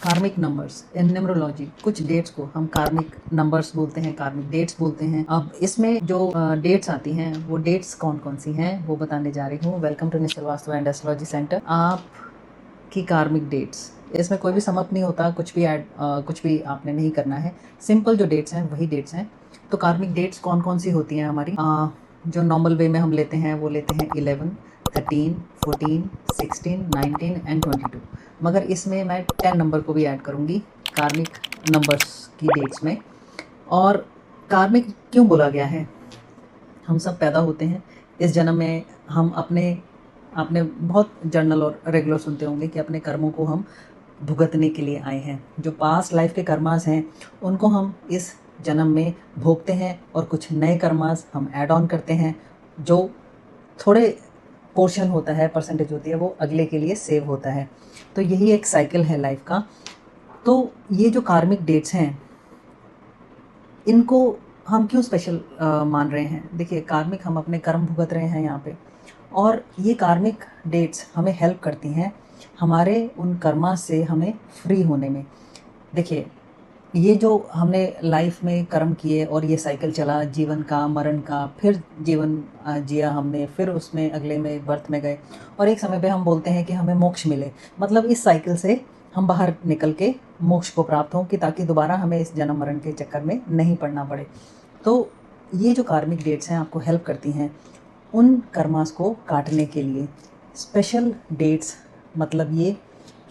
कार्मिक numbers in numerology, कुछ dates को हम कार्मिक नंबर्स बोलते हैं, कार्मिक डेट्स बोलते हैं। अब इसमें जो डेट्स आती हैं वो डेट्स कौन कौन सी हैं वो बताने जा रही हूँ। Welcome to Nishchal Vastu and astrology centre. आपकी कार्मिक डेट्स, इसमें कोई भी समअप नहीं होता, कुछ भी आपने नहीं करना है। सिंपल जो डेट्स हैं वही डेट्स हैं। तो कार्मिक डेट्स कौन कौन सी होती हैं हमारी, जो नॉर्मल वे में हम लेते हैं वो लेते हैं 11, 13, 14, 16, 19 एंड 22। मगर इसमें मैं 10 नंबर को भी ऐड करूँगी कार्मिक नंबर्स की डेट्स में। और कार्मिक क्यों बोला गया है? हम सब पैदा होते हैं इस जन्म में, हम आपने बहुत जर्नल और रेगुलर सुनते होंगे कि अपने कर्मों को हम भुगतने के लिए आए हैं। जो पास्ट लाइफ के कर्मास हैं उनको हम इस जन्म में भोगते हैं और कुछ नए कर्मास हम ऐड ऑन करते हैं। जो थोड़े पोर्शन होता है, परसेंटेज होती है, वो अगले के लिए सेव होता है। तो यही एक साइकिल है लाइफ का। तो ये जो कार्मिक डेट्स हैं इनको हम क्यों स्पेशल मान रहे हैं? देखिए, कार्मिक हम अपने कर्म भुगत रहे हैं यहाँ पे, और ये कार्मिक डेट्स हमें हेल्प करती हैं हमारे उन कर्मा से हमें फ्री होने में। देखिए, ये जो हमने लाइफ में कर्म किए और ये साइकिल चला जीवन का, मरण का, फिर जीवन जिया हमने, फिर उसमें अगले में बर्थ में गए, और एक समय पे हम बोलते हैं कि हमें मोक्ष मिले। मतलब इस साइकिल से हम बाहर निकल के मोक्ष को प्राप्त हों, कि ताकि दोबारा हमें इस जन्म मरण के चक्कर में नहीं पड़ना पड़े। तो ये जो कार्मिक डेट्स हैं आपको हेल्प करती हैं उन कर्मास को काटने के लिए। स्पेशल डेट्स मतलब ये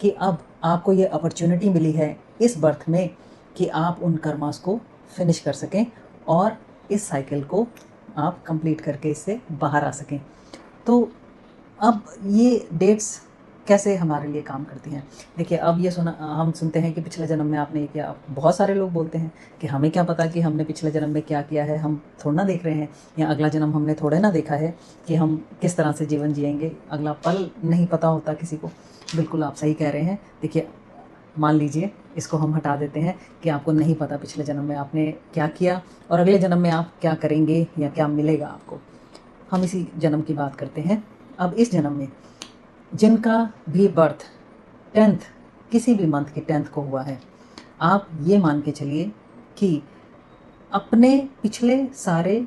कि अब आपको ये अपॉर्चुनिटी मिली है इस बर्थ में कि आप उन कर्मास को फिनिश कर सकें और इस साइकिल को आप कंप्लीट करके इससे बाहर आ सकें। तो अब ये डेट्स कैसे हमारे लिए काम करती हैं? देखिए, अब ये हम सुनते हैं कि पिछले जन्म में आपने ये किया। बहुत सारे लोग बोलते हैं कि हमें क्या पता कि हमने पिछले जन्म में क्या किया है, हम थोड़ा ना देख रहे हैं, या अगला जन्म हमने थोड़े ना देखा है कि हम किस तरह से जीवन जिएंगे। अगला पल नहीं पता होता किसी को। बिल्कुल आप सही कह रहे हैं। देखिए, मान लीजिए इसको हम हटा देते हैं कि आपको नहीं पता पिछले जन्म में आपने क्या किया और अगले जन्म में आप क्या करेंगे या क्या मिलेगा आपको। हम इसी जन्म की बात करते हैं। अब इस जन्म में जिनका भी बर्थ 10th, किसी भी मंथ के 10th को हुआ है, आप ये मान के चलिए कि अपने पिछले सारे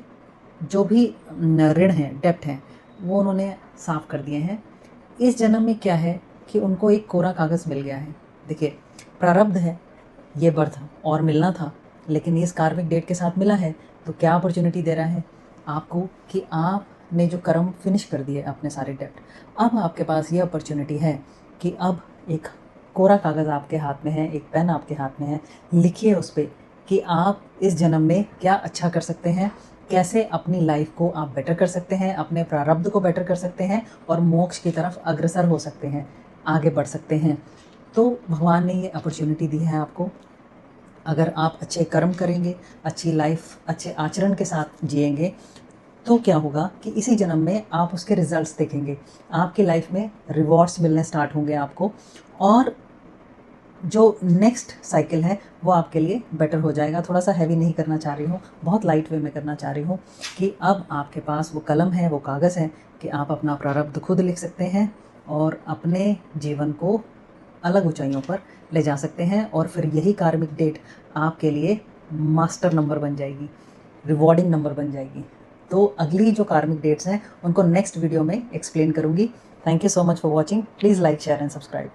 जो भी ऋण हैं, डेप्ट हैं, वो उन्होंने साफ़ कर दिए हैं। इस जन्म में क्या है कि उनको एक कोरा कागज़ मिल गया है। देखिए, प्रारब्ध है, ये बर्थ और मिलना था, लेकिन इस कार्मिक डेट के साथ मिला है। तो क्या अपॉर्चुनिटी दे रहा है आपको कि आपने जो कर्म फिनिश कर दिए अपने सारे डेप्ट, अब आपके पास ये अपॉर्चुनिटी है कि अब एक कोरा कागज़ आपके हाथ में है, एक पेन आपके हाथ में है। लिखिए उस पर कि आप इस जन्म में क्या अच्छा कर सकते हैं, कैसे अपनी लाइफ को आप बेटर कर सकते हैं, अपने प्रारब्ध को बेटर कर सकते हैं और मोक्ष की तरफ अग्रसर हो सकते हैं, आगे बढ़ सकते हैं। तो भगवान ने ये अपॉर्चुनिटी दी है आपको। अगर आप अच्छे कर्म करेंगे, अच्छी लाइफ, अच्छे आचरण के साथ जिएंगे, तो क्या होगा कि इसी जन्म में आप उसके रिजल्ट्स देखेंगे। आपकी लाइफ में रिवॉर्ड्स मिलने स्टार्ट होंगे आपको, और जो नेक्स्ट साइकिल है वो आपके लिए बेटर हो जाएगा। थोड़ा सा हैवी नहीं करना चाह रही हूँ, बहुत लाइट वे में करना चाह रही हूँ कि अब आपके पास वो कलम है, वो कागज़ है कि आप अपना प्रारब्ध खुद लिख सकते हैं और अपने जीवन को अलग ऊंचाइयों पर ले जा सकते हैं। और फिर यही कार्मिक डेट आपके लिए मास्टर नंबर बन जाएगी, रिवॉर्डिंग नंबर बन जाएगी। तो अगली जो कार्मिक डेट्स हैं उनको नेक्स्ट वीडियो में एक्सप्लेन करूँगी। Thank you so much for watching. Please like, share and subscribe.